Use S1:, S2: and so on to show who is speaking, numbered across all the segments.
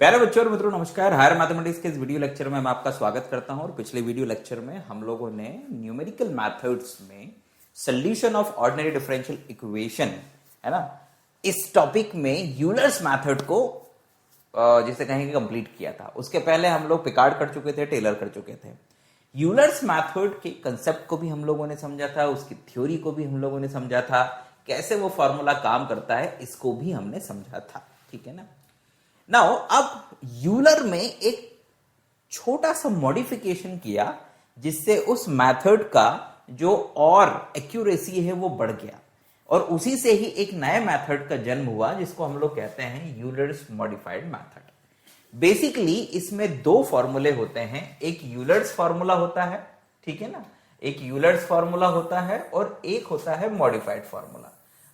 S1: प्यारे बच्चों और मित्रों, नमस्कार। हायर मैथमेटिक्स के इस वीडियो लेक्चर में मैं आपका स्वागत करता हूं। और पिछले वीडियो लेक्चर में हम लोगों ने न्यूमेरिकल मेथड्स में solution of ordinary differential equation, है ना, इस टॉपिक में यूलर्स मेथड को जिसे कहेंगे कंप्लीट किया था। उसके पहले हम लोग पिकार्ड कर चुके थे, टेलर कर चुके थे। यूलर्स मेथड के कंसेप्ट को भी हम लोगों ने समझा था, उसकी थ्योरी को भी हम लोगों ने समझा था, कैसे वो फॉर्मूला काम करता है इसको भी हमने समझा था। ठीक है ना। नाउ अब यूलर में एक छोटा सा मॉडिफिकेशन किया जिससे उस मेथड का जो और एक्यूरेसी है वो बढ़ गया, और उसी से ही एक नए मेथड का जन्म हुआ जिसको हम लोग कहते हैं यूलर्स मॉडिफाइड मेथड। बेसिकली इसमें दो फॉर्मूले होते हैं, एक यूलर्स फॉर्मूला होता है, ठीक है ना, एक यूलर्स फॉर्मूला होता है और एक होता है मॉडिफाइड फॉर्मूला।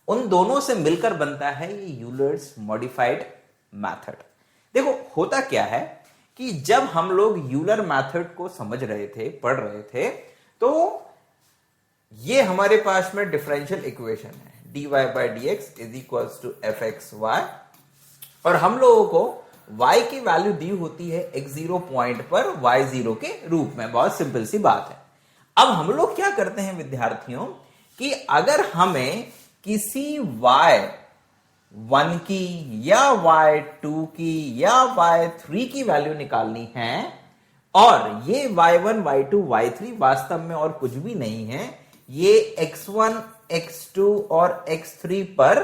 S1: उन दोनों से मिलकर बनता है ये यूलर्स मॉडिफाइड मेथड। देखो होता क्या है कि जब हम लोग यूलर मेथड को समझ रहे थे, पढ़ रहे थे, तो ये हमारे पास में डिफरेंशियल इक्वेशन है dy by dx is equals to fxy, और हम लोगों को y की वैल्यू दी होती है x0 पॉइंट पर y0 के रूप में। बहुत सिंपल सी बात है। अब हम लोग क्या करते हैं विद्यार्थियों कि अगर हमें किसी y1 की या y2 की या y3 की वैल्यू निकालनी है, और ये y1 y2 y3 वास्तव में और कुछ भी नहीं है, ये x1 x2 और x3 पर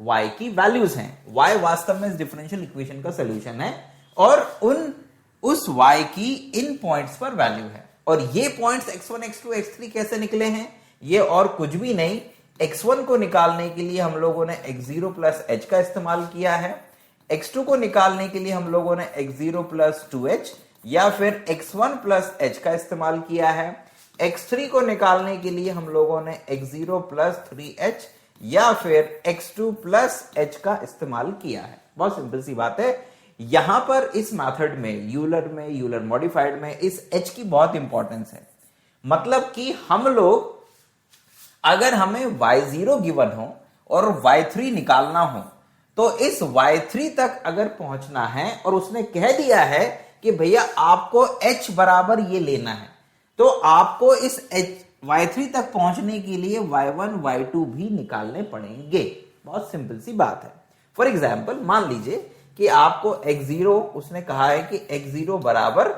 S1: y की वैल्यूज हैं। y वास्तव में इस डिफरेंशियल इक्वेशन का सॉल्यूशन है, और उस y की इन पॉइंट्स पर वैल्यू है। और ये पॉइंट्स x1 x2 x3 कैसे निकले हैं? ये और कुछ भी नहीं, x1 को निकालने के लिए हम लोगों ने x0 प्लस h का इस्तेमाल किया है, x2 को निकालने के लिए हम लोगों ने x0 प्लस 2h या फिर x1 प्लस h का इस्तेमाल किया है, x3 को निकालने के लिए हम लोगों ने x0 प्लस 3h या फिर x2 प्लस h का इस्तेमाल किया है। बहुत सिंपल सी बात है। यहां पर इस मेथड में, यूलर मॉडिफाइड में इस h की बहुत इंपॉर्टेंस है। मतलब कि हम लोग, अगर हमें y0 गिवन हो और y3 निकालना हो, तो इस y3 तक अगर पहुंचना है और उसने कह दिया है कि भैया आपको h बराबर ये लेना है, तो आपको इस y3 तक पहुंचने के लिए y1 y2 भी निकालने पड़ेंगे। बहुत सिंपल सी बात है। फॉर एग्जाम्पल मान लीजिए कि आपको x0, उसने कहा है कि x0 बराबर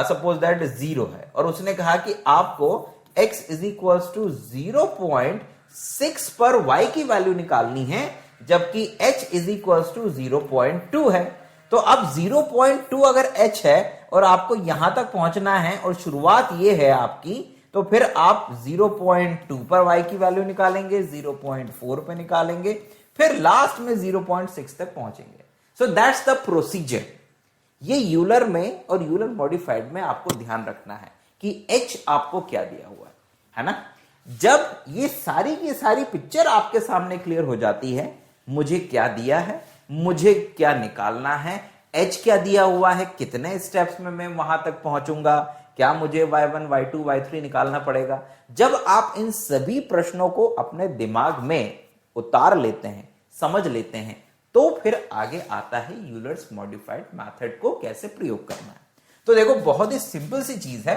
S1: सपोज दैट 0 है, और उसने कहा कि आपको x इज इक्वल टू 0.6 पर y की वैल्यू निकालनी है, जबकि h इज इक्वल टू 0.2 है। तो अब 0.2 अगर h है और आपको यहां तक पहुंचना है और शुरुआत ये है आपकी, तो फिर आप 0.2 पर y की वैल्यू निकालेंगे, 0.4 पे निकालेंगे, फिर लास्ट में 0.6 तक पहुंचेंगे। So that's the procedure. ये यूलर में और यूलर मॉडिफाइड में आपको ध्यान रखना है कि h आपको क्या दिया हुआ है ना। जब ये सारी की सारी पिक्चर आपके सामने क्लियर हो जाती है, मुझे क्या दिया है, मुझे क्या निकालना है, h क्या दिया हुआ है, कितने स्टेप्स में मैं वहां तक पहुंचूंगा, क्या मुझे y1 y2 y3 निकालना पड़ेगा। जब आप इन सभी प्रश्नों को अपने दिमाग में उतार लेते हैं, समझ लेते हैं, तो फिर आगे आता है यूलर्स मॉडिफाइड मेथड को कैसे प्रयोग करना है। तो देखो बहुत ही सिंपल सी चीज है।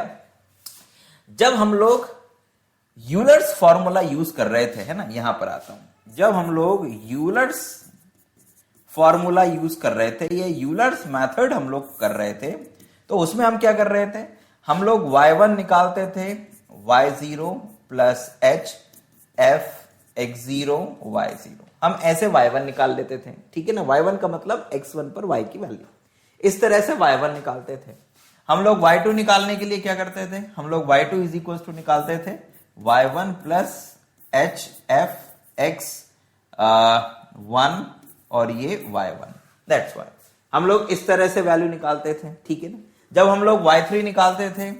S1: जब हम लोग यूलर्स फॉर्मूला यूज कर रहे थे, है ना, यहां पर आता हूं, जब हम लोग यूलर्स फॉर्मूला यूज कर रहे थे, ये यूलर्स मेथड हम लोग कर रहे थे, तो उसमें हम क्या कर रहे थे, हम लोग y1 निकालते थे y0 plus h f x0 y0, हम ऐसे y1 निकाल लेते थे। ठीक है ना, y1 का मतलब x1 पर y की वैल्यू, इस तरह से y1 निकालते थे। हम लोग y2 निकालने के लिए क्या करते थे, हम लोग y2 इज इक्वल टू निकालते थे y1 plus h f x 1 और ये y1। दैट्स वाई हम लोग इस तरह से वैल्यू निकालते थे। ठीक है ना। जब हम लोग y3 निकालते थे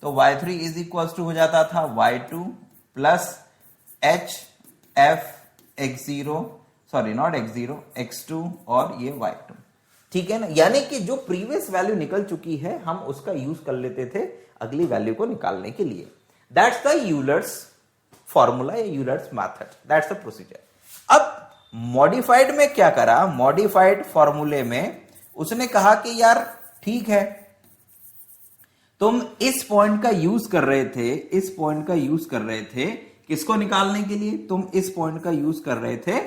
S1: तो y3 इज इक्वल टू हो जाता था y2 plus h f x0 sorry not x0, x2 और ये y2, ठीक है ना। यानी कि जो प्रीवियस वैल्यू निकल चुकी है हम उसका यूज कर लेते थे अगली वैल्यू को निकालने के लिए। दैट्स द यूलर्स फॉर्मूला या Euler's method, that's the procedure. अब मॉडिफाइड में क्या करा, मॉडिफाइड फॉर्मूले में उसने कहा कि यार ठीक है, तुम इस पॉइंट का यूज कर रहे थे, इस पॉइंट का यूज कर रहे थे किसको निकालने के लिए, तुम इस पॉइंट का यूज कर रहे थे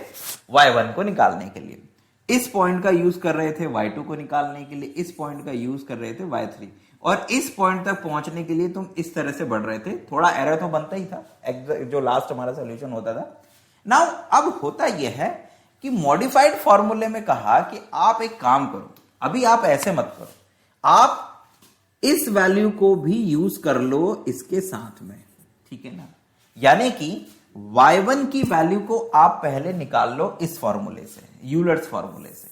S1: y1 को निकालने के लिए, इस पॉइंट का यूज कर रहे थे y2 को निकालने के लिए, इस पॉइंट का यूज कर रहे थे y3, और इस पॉइंट तक पहुंचने के लिए तुम इस तरह से बढ़ रहे थे। थोड़ा एरर तो बनता ही था, जो लास्ट हमारा सोल्यूशन होता था। नाउ अब होता यह है कि मॉडिफाइड फॉर्मूले में कहा कि आप एक काम करो, अभी आप ऐसे मत करो, आप इस वैल्यू को भी यूज कर लो इसके साथ में, ठीक है ना। यानी कि y1 की वैल्यू को आप पहले निकाल लो इस फॉर्मूले से, यूलर्स फॉर्मूले से,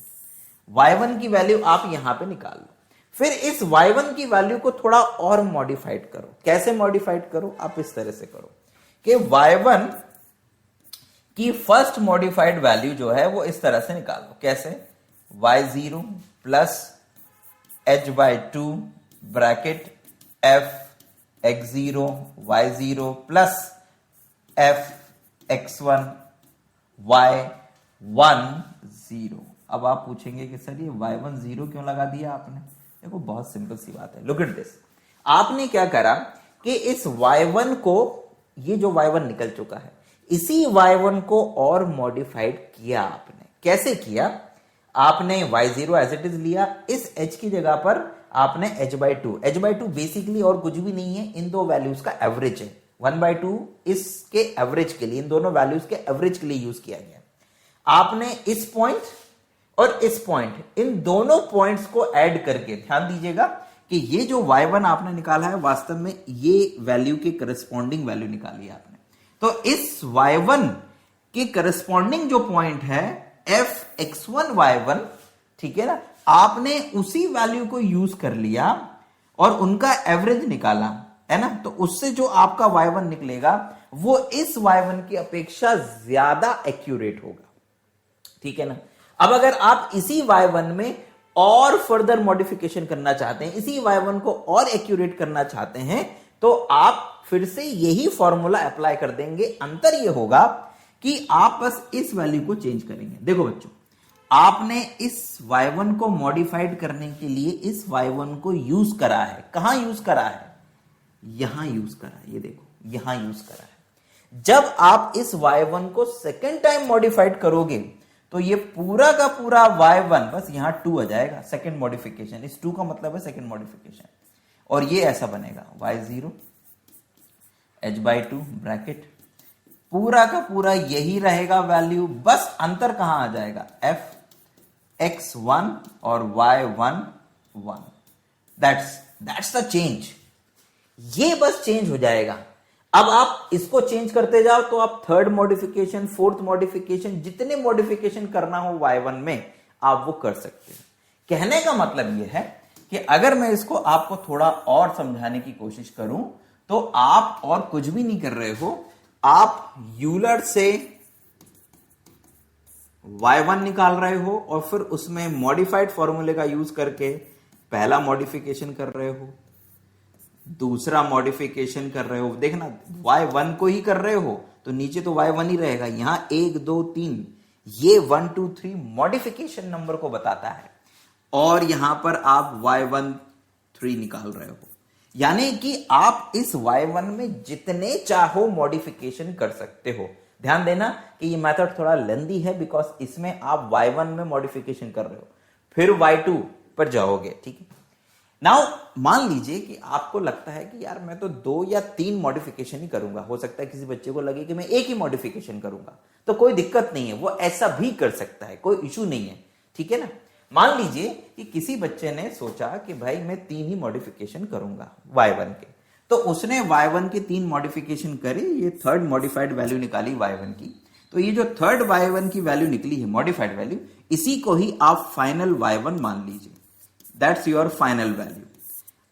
S1: y1 की वैल्यू आप यहां पे निकाल लो। फिर इस y1 की वैल्यू को थोड़ा और मॉडिफाइड करो। कैसे मॉडिफाइड करो, आप इस तरह से करो कि y1 की फर्स्ट मॉडिफाइड वैल्यू जो है वो इस तरह से निकालो। कैसे, y0 plus h/2 bracket f x0 y0 plus f x1 y1 0। अब आप पूछेंगे कि सर ये y1 0 क्यों लगा दिया आपने। देखो बहुत सिंपल सी बात है, लुक एट दिस। आपने क्या करा कि इस y1 को, ये जो y1 निकल चुका है, इसी y1 को और मॉडिफाइड किया आपने। कैसे किया, आपने y0 एज इट इज लिया, इस h की जगह पर आपने h/2 बेसिकली और कुछ भी नहीं है, इन दो वैल्यूज का एवरेज है। 1/2 इसके एवरेज के लिए, इन दोनों वैल्यूज के एवरेज के लिए यूज किया गया। आपने इस पॉइंट और इस पॉइंट, इन दोनों पॉइंट्स को ऐड करके, ध्यान दीजिएगा कि ये जो y1 आपने निकाला है वास्तव में ये वैल्यू के करस्पॉन्डिंग वैल्यू निकाली आपने। तो इस y1 के करस्पॉन्डिंग जो पॉइंट है f x1 y1, ठीक है ना, आपने उसी वैल्यू को यूज कर लिया और उनका एवरेज निकाला, है ना। तो उससे जो आपका y1 निकलेगा वो इस y1 की अपेक्षा ज्यादा एक्यूरेट होगा, ठीक है ना। अब अगर आप इसी y1 में और फर्दर मॉडिफिकेशन करना चाहते हैं, इसी y1 को और एक्यूरेट करना चाहते हैं, तो आप फिर से यही फॉर्मूला अप्लाई कर देंगे। अंतर यह होगा कि आप बस इस वैल्यू को चेंज करेंगे। देखो बच्चों, आपने इस y1 को मॉडिफाइड करने के लिए इस y1 को यूज करा है। कहां यूज करा है, यहां यूज करा है, ये देखो यहां यूज करा है। जब आप इस y1 को सेकेंड टाइम मॉडिफाइड करोगे तो ये पूरा का पूरा y1 बस यहां 2 आ जाएगा, सेकेंड मॉडिफिकेशन। इस 2 का मतलब है सेकेंड मॉडिफिकेशन, और ये ऐसा बनेगा y0 h/2 ब्रैकेट, पूरा का पूरा यही रहेगा वैल्यू, बस अंतर कहां आ जाएगा, f x1 और y1 1। दैट्स द चेंज, ये बस चेंज हो जाएगा। अब आप इसको चेंज करते जाओ तो आप थर्ड मॉडिफिकेशन, फोर्थ मॉडिफिकेशन, जितने मॉडिफिकेशन करना हो y1 में आप वो कर सकते हैं। कहने का मतलब यह है कि अगर मैं इसको आपको थोड़ा और समझाने की कोशिश करूं तो आप और कुछ भी नहीं कर रहे हो, आप यूलर से y1 निकाल रहे हो और फिर उसमें मॉडिफाइड फॉर्मूले का यूज करके पहला मॉडिफिकेशन कर रहे हो, दूसरा मॉडिफिकेशन कर रहे हो। देखना y1 को ही कर रहे हो तो नीचे तो y1 ही रहेगा, यहां 1 2 3 ये 1 2 3 मॉडिफिकेशन नंबर को बताता है, और यहां पर आप y1 3 निकाल रहे हो। यानी कि आप इस y1 में जितने चाहो मॉडिफिकेशन कर सकते हो। ध्यान देना कि ये मेथड थोड़ा लेंदी है, बिकॉज इसमें आप y1 में मॉडिफिकेशन कर रहे हो फिर y2 पर जाओगे, ठीक है। नाउ मान लीजिए कि आपको लगता है कि यार मैं तो 2 या 3 मॉडिफिकेशन ही करूंगा, हो सकता है किसी बच्चे को लगे कि मैं एक ही मॉडिफिकेशन करूंगा, तो कोई दिक्कत नहीं है, वो ऐसा भी कर सकता है, कोई इशू नहीं है, ठीक है ना। मान लीजिए कि किसी बच्चे ने सोचा कि भाई मैं 3 ही मॉडिफिकेशन करूंगा y1 के, तो उसने y1 के 3 मॉडिफिकेशन करे, ये थर्ड मॉडिफाइड वैल्यू निकाली y1 की। तो ये जो थर्ड y1 की वैल्यू निकली है मॉडिफाइड वैल्यू, इसी को ही आप फाइनल y1 मान लीजिए, दैट्स योर फाइनल वैल्यू।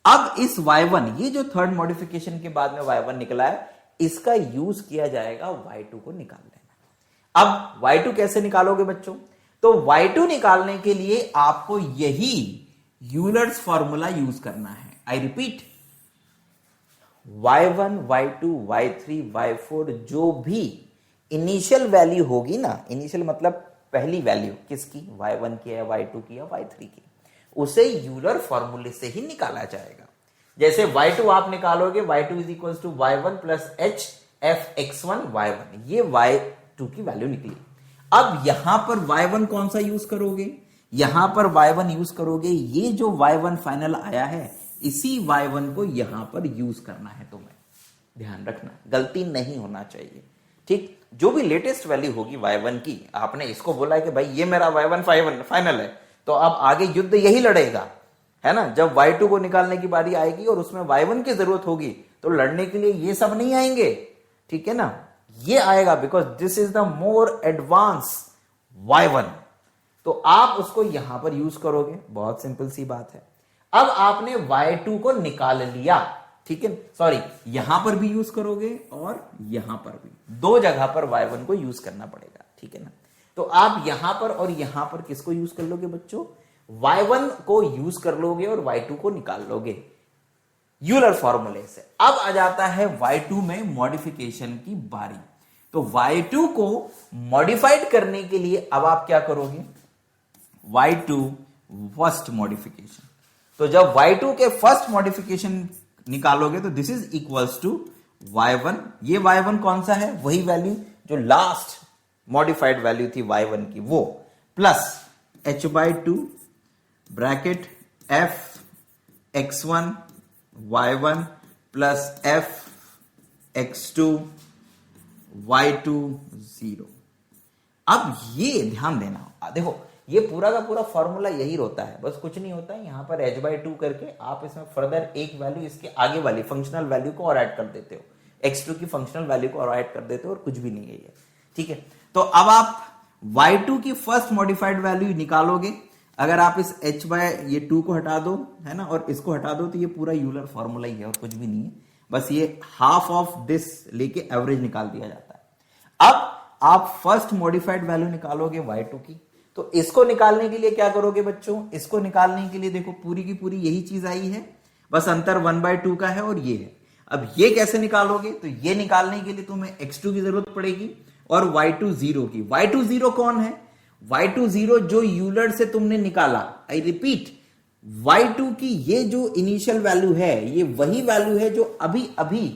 S1: अब इस y1, ये जो थर्ड मॉडिफिकेशन के बाद में y1 निकला है, इसका यूज किया जाएगा y2 को निकालने में। अब y2 कैसे निकालोगे बच्चों? तो y2 निकालने के लिए आपको यही यूलर्स फॉर्मूला यूज करना है। I repeat, y1, y2, y3, y4 जो भी इनिशियल वैल्यू होगी ना, इनिशियल मतलब पहली वैल्यू किसकी, y1 की है, y2 की है, y3 की, उसे यूलर फॉर्मूले से ही निकाला जाएगा। जैसे y2 आप निकालोगे, y2 is equal to y1 plus h f x1 y1, ये y2 की वैल्यू निकली। अब यहां पर y1 कौन सा यूज करोगे? यहां पर y1 यूज करोगे, ये जो y1 फाइनल आया है इसी y1 को यहां पर यूज करना है। तुम्हें ध्यान रखना, गलती नहीं होना चाहिए, ठीक। जो भी लेटेस्ट वैल्यू होगी y1 की, आपने इसको बोला है कि भाई ये मेरा y1 फाइनल है, तो अब आगे युद्ध यही लड़ेगा, है ना। जब y2 को निकालने की बारी आएगी और उसमें y1 की जरूरत होगी तो लड़ने के लिए ये सब नहीं आएंगे, ठीक है ना, ये आएगा, because this is the more advance y1, तो आप उसको यहां पर यूज करोगे। बहुत सिंपल सी बात है। अब आपने y2 को निकाल लिया, ठीक है, सॉरी, यहां पर भी यूज करोगे और यहां पर भी, दो जगह पर y1 को यूज करना पड़ेगा, ठीक है ना। तो आप यहां पर और यहां पर किसको यूज कर लोगे बच्चों? y1 को यूज कर लोगे और y2 को निकाल लोगे यूलर फॉर्मूले से। अब आ जाता है y2 में मॉडिफिकेशन की बारी। तो y2 को मॉडिफाइड करने के लिए अब आप क्या करोगे? y2 first modification. तो जब y2 के फर्स्ट मॉडिफिकेशन निकालोगे तो this is equals to y1, ये y1 कौन सा है? वही वैल्यू जो लास्ट मॉडिफाइड वैल्यू थी y1 की, वो plus h/2 bracket f x1 y1 plus f x2 y2 0। अब ये ध्यान देना, देखो ये पूरा का पूरा फॉर्मूला यही होता है, बस कुछ नहीं होता है। यहां पर h/2 करके आप इसमें फर्दर एक वैल्यू इसके आगे वाली फंक्शनल वैल्यू को और ऐड कर देते हो, x2 की फंक्शनल वैल्यू को और ऐड कर देते हो, और कुछ भी नहीं है ये, ठीक है। तो अब आप y2 की फर्स्ट मॉडिफाइड वैल्यू निकालोगे। अगर आप इस ये 2 को हटा दो, है ना, और इसको हटा दो, तो ये पूरा यूलर फॉर्मूला ही है और कुछ भी नहीं है। बस ये हाफ ऑफ दिस लेके एवरेज निकाल दिया जाता है। अब आप फर्स्ट मॉडिफाइड वैल्यू निकालोगे y2 की, तो इसको निकालने के लिए क्या करोगे बच्चों? इसको निकालने के लिए देखो पूरी की पूरी यही चीज आई है, बस अंतर 1/2 का है और ये है। अब ये कैसे निकालोगे? तो ये निकालने के लिए तुम्हें x2 की जरूरत पड़ेगी और y2 0 की। y2 0 कौन है? y2 0 जो यूलर से तुमने निकाला। आई रिपीट, y2 की ये जो इनिशियल वैल्यू है, ये वही वैल्यू है जो अभी अभी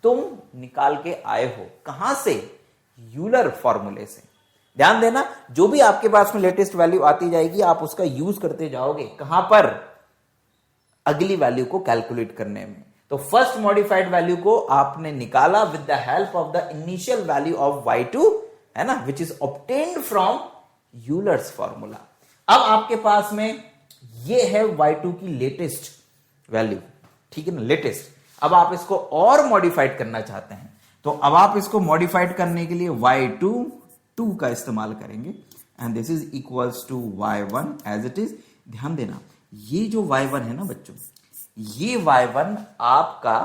S1: तुम निकाल के आए हो। कहां से? यूलर फॉर्मूले से। ध्यान देना, जो भी आपके पास में लेटेस्ट वैल्यू आती जाएगी आप उसका यूज करते जाओगे। कहां पर? अगली वैल्यू को कैलकुलेट करने में। तो फर्स्ट मॉडिफाइड वैल्यू को आपने निकाला with the help of the initial value of y2, है ना, which is obtained from Euler's formula. अब आपके पास में ये है y2 की लेटेस्ट वैल्यू, ठीक है ना, लेटेस्ट। अब आप इसको और मॉडिफाइड करना चाहते हैं, तो अब आप इसको मॉडिफाइड करने के लिए y2 2 का इस्तेमाल करेंगे and this is equals to y1 as it is. ध्यान देना, ये जो y1 है ना बच्चों, ये y1 आपका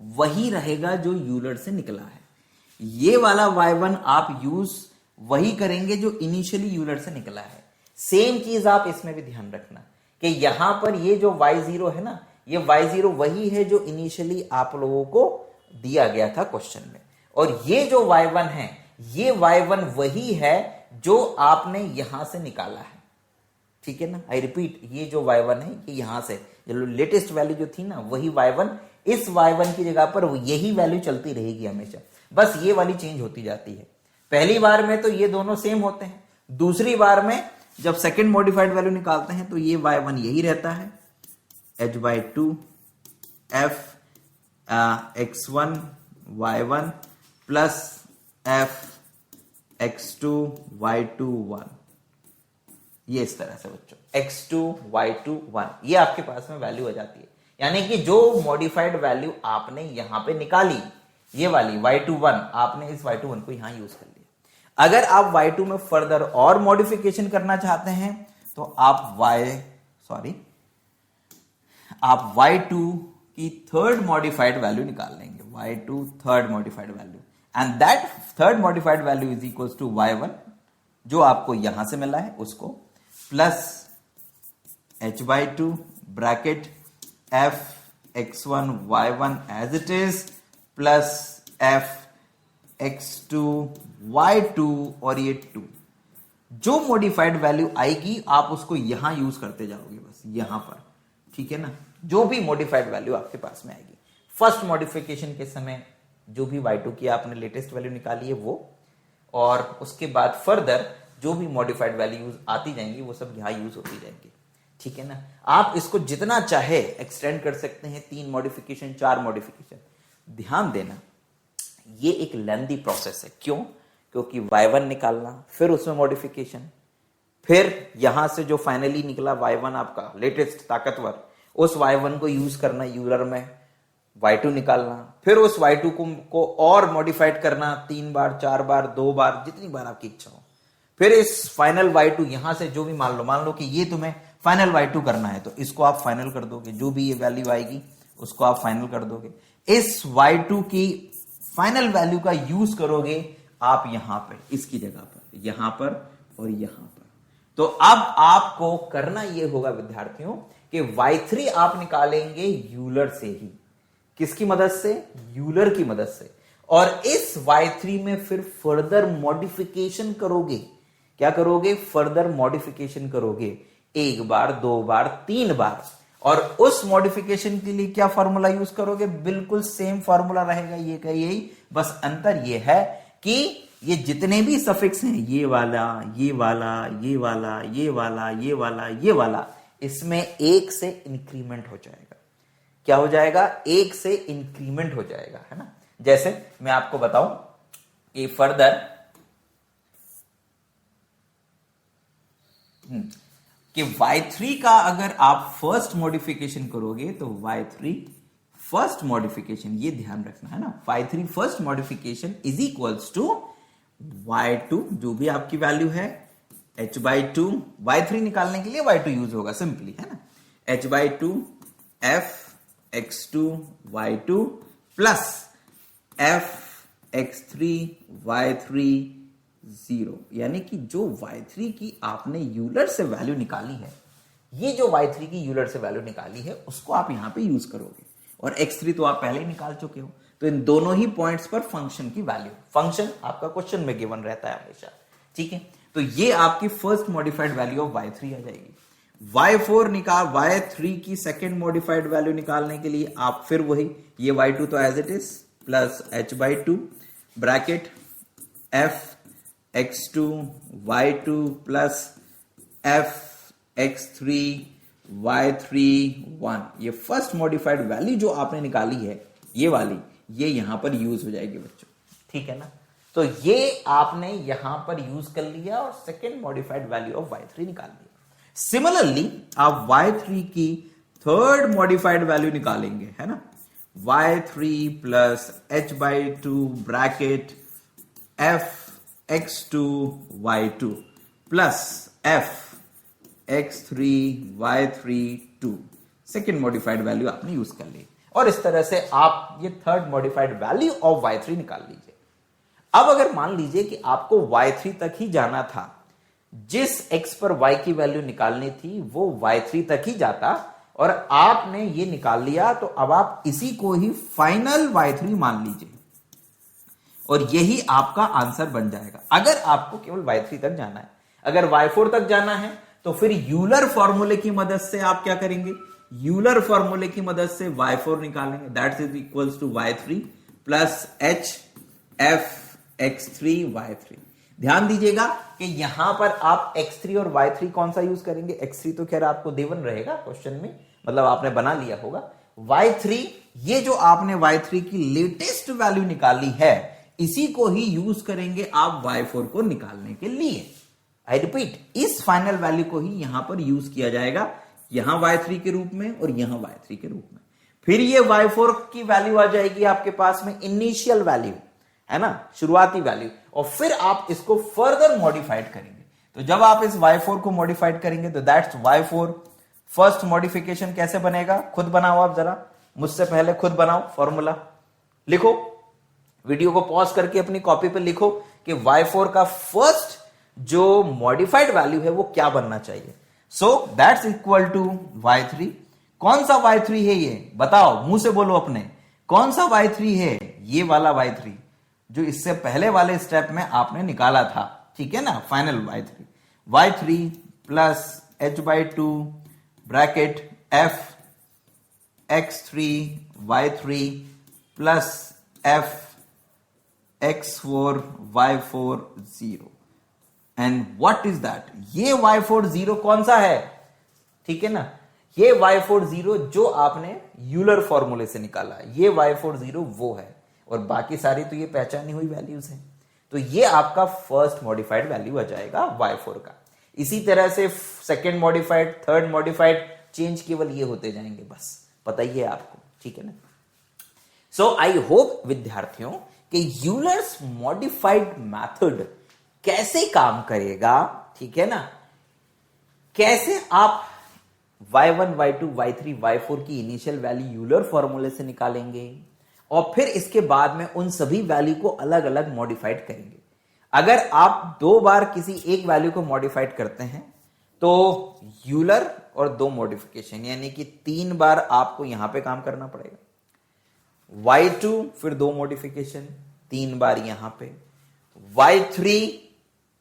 S1: वही रहेगा जो यूलर से निकला है। ये वाला y1 आप यूज वही करेंगे जो इनिशियली यूलर से निकला है। सेम चीज आप इसमें भी ध्यान रखना कि यहां पर ये जो y0 है ना, ये y0 वही है जो इनिशियली आप लोगों को दिया गया था क्वेश्चन में, और ये जो y1 है, ये y1 वही है जो आपने यहां से निकाला है, ठीक है ना। आई रिपीट, ये जो y1 है ये यहां से जो लेटेस्ट वैल्यू जो थी ना, वही y1, इस y1 की जगह पर यही वैल्यू चलती रहेगी हमेशा, बस ये वाली चेंज होती जाती है। पहली बार में तो ये दोनों सेम होते हैं, दूसरी बार में जब सेकंड मॉडिफाइड वैल्यू निकालते हैं तो ये y1 यही रहता है, h/2 f x1 y1 plus f x2 y2 1, ये इस तरह से बच्चों x2 y2 1, ये आपके पास में वैल्यू आ जाती है। यानी कि जो मॉडिफाइड वैल्यू आपने यहां पे निकाली, ये वाली y2 1, आपने इस y2 1 को यहां यूज कर लिया। अगर आप y2 में फर्दर और मॉडिफिकेशन करना चाहते हैं तो आप y2 की थर्ड मॉडिफाइड वैल्यू निकाल लेंगे, y2 third modified value, and that third modified value is equal to y1 जो आपको यहां से मिला है उसको plus h/2 bracket f x1 y1 as it is plus f x2 y2 और ये 2 जो मॉडिफाइड वैल्यू आएगी आप उसको यहां यूज करते जाओगे बस यहां पर, ठीक है ना। जो भी मॉडिफाइड वैल्यू आपके पास में आएगी फर्स्ट मॉडिफिकेशन के समय जो भी y2 की आपने लेटेस्ट वैल्यू निकाली है वो, और उसके बाद फर्दर जो भी मॉडिफाइड वैल्यूज आती जाएंगी वो सब यहां यूज होती जाएंगी, ठीक है ना। आप इसको जितना चाहे एक्सटेंड कर सकते हैं, 3 मॉडिफिकेशन 4 मॉडिफिकेशन। ध्यान देना ये एक लेंथी प्रोसेस है, क्यों? क्योंकि y1 निकालना, फिर उसमें मॉडिफिकेशन, फिर यहां से जो फाइनली निकला y1 आपका लेटेस्ट ताकतवर, उस y1 को यूज करना यूलर में, y2 निकालना, फिर उस y2 को और मॉडिफाइड करना 3 बार 4 बार 2 बार जितनी बार आपकी इच्छा हो, फिर इस फाइनल y2 यहां से जो भी मान लो कि ये तुम्हें फाइनल y2 करना है तो इसको आप फाइनल कर दोगे, जो भी ये वैल्यू आएगी उसको आप फाइनल कर दोगे। इस y2 की फाइनल वैल्यू का यूज करोगे आप यहां पर, इसकी जगह पर, यहां पर और यहां पर। तो अब आपको करना यह होगा विद्यार्थियों कि y3 आप निकालेंगे यूलर से ही। किसकी मदद से? यूलर की मदद से। और इस y3 में फिर फर्दर मॉडिफिकेशन करोगे। क्या करोगे? फर्दर मॉडिफिकेशन करोगे, 1 बार 2 बार 3 बार। और उस मॉडिफिकेशन के लिए क्या फॉर्मूला यूज करोगे? बिल्कुल सेम फॉर्मूला रहेगा ये का यही, बस अंतर ये है कि ये जितने भी सफिक्स हैं, ये वाला ये वाला ये वाला ये वाला ये वाला ये वाला, इसमें 1 से इंक्रीमेंट हो जाएगा। क्या हो जाएगा? 1 से इंक्रीमेंट हो जाएगा, है ना। जैसे मैं आपको बताऊं कि फर्दर कि y3 का अगर आप फर्स्ट मॉडिफिकेशन करोगे तो y3 फर्स्ट मॉडिफिकेशन, ये ध्यान रखना है ना, y3 first modification is equals to y2 जो भी आपकी वैल्यू है h/2, y3 निकालने के लिए y2 यूज होगा सिंपली, है ना, h/2 f x2 y2 plus f x3 y3 0, यानी कि जो y3 की आपने यूलर से वैल्यू निकाली है, ये जो y3 की यूलर से वैल्यू निकाली है उसको आप यहां पे यूज करोगे, और x3 तो आप पहले ही निकाल चुके हो। तो इन दोनों ही पॉइंट्स पर फंक्शन की वैल्यू, फंक्शन आपका क्वेश्चन में गिवन रहता है हमेशा, ठीक है। तो ये आपकी first modified value of y3 आ जाएगी। y3 की सेकेंड मॉडिफाइड वैल्यू निकालने के लिए आप फिर वही, ये y2 तो as it is plus h/2 bracket f x2 y2 plus f x3 y3 1, ये फर्स्ट मॉडिफाइड वैल्यू जो आपने निकाली है ये वाली, ये यहां पर यूज हो जाएगी बच्चों, ठीक है ना। तो ये आपने यहां पर यूज कर लिया और second modified value of y3 निकाल लिया। सिमिलरली आप y3 की थर्ड मॉडिफाइड वैल्यू निकालेंगे, है ना, y3 plus h/2 bracket f x2 y2 plus f x3 y3 2, second modified value आपने यूज कर ली, और इस तरह से आप ये third modified value of y3 निकाल लीजिए। अब अगर मान लीजिए कि आपको y3 तक ही जाना था, जिस x पर y की वैल्यू निकालनी थी वो y3 तक ही जाता, और आपने ये निकाल लिया, तो अब आप इसी को ही फाइनल y3 मान लीजिए और यही आपका आंसर बन जाएगा। अगर आपको केवल y3 तक जाना है, अगर y4 तक जाना है तो फिर यूलर फॉर्मूले की मदद से आप क्या करेंगे? यूलर फॉर्मूले की मदद से y4 निकालेंगे, that is equals to y3 plus h f x3 y3। ध्यान दीजिएगा कि यहां पर आप x3 और y3 कौन सा यूज करेंगे? x3 तो खैर आपको देवन रहेगा क्वेश्चन में, मतलब आपने बना लिया होगा। y3, ये जो आपने y3 की लेटेस्ट वैल्यू निकाली है, इसी को ही यूज करेंगे आप y4 को निकालने के लिए। आई रिपीट, इस फाइनल वैल्यू को ही यहां पर यूज किया जाएगा, यहां y3 के रूप में और यहां y3 के रूप में। फिर ये y4 की वैल्यू आ जाएगी आपके पास में इनिशियल वैल्यू, है ना, शुरुआती वैल्यू, और फिर आप इसको फर्दर मॉडिफाइड करेंगे। तो जब आप इस y4 को मॉडिफाइड करेंगे तो दैट्स y4 फर्स्ट मॉडिफिकेशन कैसे बनेगा? खुद बनाओ आप, जरा मुझसे पहले खुद बनाओ, फॉर्मूला लिखो। वीडियो को पॉज करके अपनी कॉपी पे लिखो कि y4 का फर्स्ट जो मॉडिफाइड वैल्यू है वो क्या बनना चाहिए। So that's equal to y3। कौन सा y3 है ये बताओ, मुंह से बोलो अपने, कौन सा y3 है? ये वाला y3 जो इससे पहले वाले स्टेप में आपने निकाला था, ठीक है ना, final y3 plus h/2 bracket f x3 y3 plus f x4 y4 0। And what is that? ये y4 0 कौन सा है? ठीक है ना, ये y4 0 जो आपने यूलर फॉर्मूले से निकाला, ये y4 0 वो है, और बाकी सारी तो ये पहचानी हुई वैल्यूज हैं। तो ये आपका फर्स्ट मॉडिफाइड वैल्यू आ जाएगा y4 का। इसी तरह से second modified, third modified, change केवल ये होते जाएंगे, बस पता ही है आपको, ठीक है ना। सो आई होप विद्यार्थियों कि यूलर्स मॉडिफाइड मेथड कैसे काम करेगा, ठीक है ना, कैसे आप y1 y2 y3 y4 की इनिशियल वैल्यू यूलर फॉर्मूले से निकालेंगे और फिर इसके बाद में उन सभी वैल्यू को अलग अलग मॉडिफाइड करेंगे। अगर आप दो बार किसी एक वैल्यू को मॉडिफाइड करते हैं तो यूलर और दो मॉडिफिकेशन, यानी कि 3 बार आपको यहां पे काम करना पड़ेगा। y2 फिर दो मॉडिफिकेशन 3 बार यहां पे, y3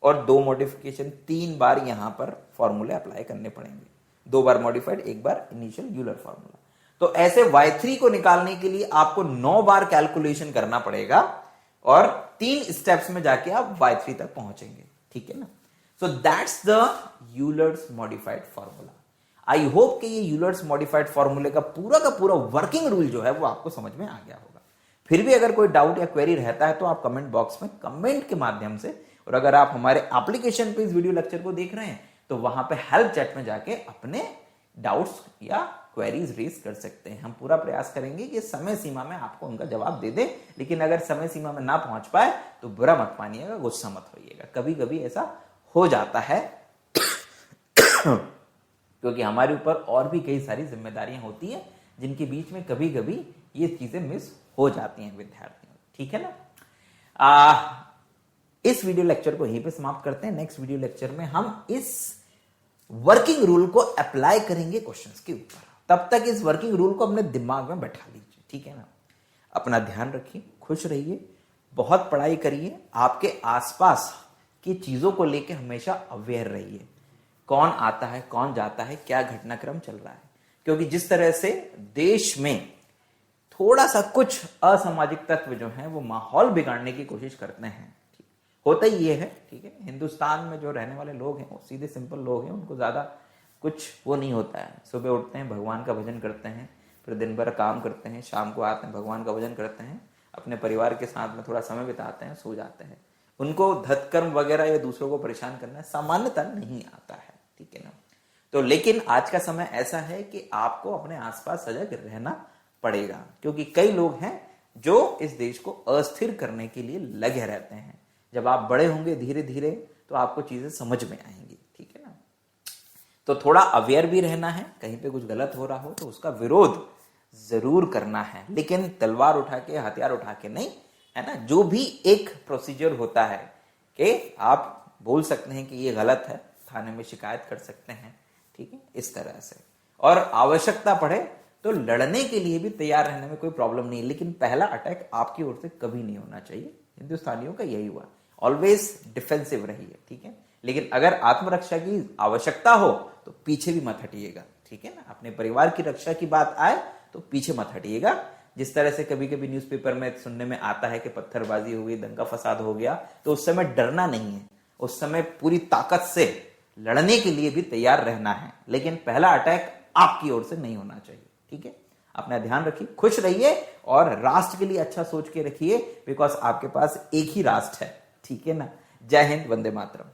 S1: और दो मॉडिफिकेशन 3 बार यहां पर फॉर्मूले अप्लाई करने पड़ेंगे। 2 बार मॉडिफाइड, 1 बार इनिशियल यूलर फॉर्मूला। तो ऐसे y3 को निकालने के लिए आपको 9 बार कैलकुलेशन करना पड़ेगा और 3 स्टेप्स में जाके आप y3 तक पहुंचेंगे, ठीक है ना। So that's the Euler's modified formula. I hope कि ये यूलर्स मॉडिफाइड फॉर्मूले का पूरा वर्किंग रूल जो है वो आपको समझ में आ गया होगा। फिर भी अगर कोई डाउट या क्वेरी रहता है तो आप कमेंट बॉक्स में कमेंट के माध्यम से, और अगर आप हमारे एप्लीकेशन पे इस वीडियो लेक्चर को देख रहे हैं तो वहां पे हेल्प चैट में जाके अपने डाउट्स या क्वेरीज रेज कर सकते हैं। हम पूरा प्रयास करेंगे कि समय सीमा में आपको उनका जवाब दे दें, लेकिन अगर समय सीमा में ना पहुंच पाए तो बुरा मत मानिएगा, गुस्सा मत होइएगा। कभी कभी ऐसा हो जाता है क्योंकि हमारे ऊपर और भी कई सारी जिम्मेदारियां होती हैं जिनके बीच में कभी कभी ये चीजें मिस हो जाती हैं विद्यार्थियों, ठीक है ना। इस वीडियो लेक्चर को यहीं पे समाप्त करते हैं। नेक्स्ट वीडियो लेक्चर में हम इस वर्किंग रूल को अप्लाई करेंगे क्वेश्चंस के ऊपर। तब तक इस वर्किंग रूल को अपने दिमाग में बैठा लीजिए, ठीक है ना। अपना ध्यान रखिए, खुश रहिए, बहुत पढ़ाई करिए, आपके आसपास की चीजों को लेकर हमेशा अवेयर रहिए। कौन आता है, कौन जाता है, क्या घटनाक्रम चल रहा है, क्योंकि जिस तरह से देश में थोड़ा सा कुछ असामाजिक तत्व जो हैं वो माहौल बिगाड़ने की कोशिश करते हैं, होता ही ये है, ठीक है। हिंदुस्तान में जो रहने वाले लोग हैं वो सीधे सिंपल लोग हैं, उनको ज्यादा कुछ वो नहीं होता है। सुबह उठते हैं, भगवान का भजन करते हैं, फिर दिन भर काम करते हैं, शाम को आते हैं, भगवान का भजन करते हैं, अपने परिवार के साथ में थोड़ा समय बिताते हैं, सो जाते हैं। उनको धत्कर्म वगैरह या दूसरों को परेशान करना सामान्यतः नहीं आता है, ठीक है ना। तो लेकिन आज का समय ऐसा है कि आपको अपने आसपास सजग रहना पड़ेगा, क्योंकि कई लोग हैं जो इस देश को अस्थिर करने के लिए लगे रहते हैं। जब आप बड़े होंगे धीरे धीरे तो आपको चीजें समझ में आएंगी, ठीक है ना। तो थोड़ा अवेयर भी रहना है, कहीं पे कुछ गलत हो रहा हो तो उसका विरोध जरूर करना है, लेकिन तलवार उठा के, हथियार उठा के नहीं, है ना। जो भी एक प्रोसीजर होता है कि आप बोल सकते हैं कि ये गलत है, थाने में शिकायत कर सकते हैं, ठीक है, इस तरह से। और आवश्यकता पड़े तो लड़ने के लिए भी तैयार रहने में कोई प्रॉब्लम नहीं, लेकिन पहला अटैक आपकी ओर से कभी नहीं होना चाहिए। हिंदुस्तानियों का यही हुआ, ऑलवेज डिफेंसिव रहिए, ठीक है। लेकिन अगर आत्मरक्षा की आवश्यकता हो तो पीछे भी मत हटिएगा, ठीक है ना। अपने परिवार की रक्षा की बात आए तो पीछे मत हटिएगा। जिस तरह से कभी कभी न्यूज़पेपर में सुनने में आता है कि पत्थरबाजी हो गई, दंगा फसाद हो गया, तो उस समय डरना नहीं है, उस समय पूरी ताकत से लड़ने के लिए भी तैयार रहना है, लेकिन पहला अटैक आपकी ओर से नहीं होना चाहिए, ठीक है। अपना ध्यान रखिए, खुश रहिए और राष्ट्र के लिए अच्छा सोच के रखिए, बिकॉज आपके पास एक ही राष्ट्र है, ठीक है ना। जय हिंद, वंदे मातरम।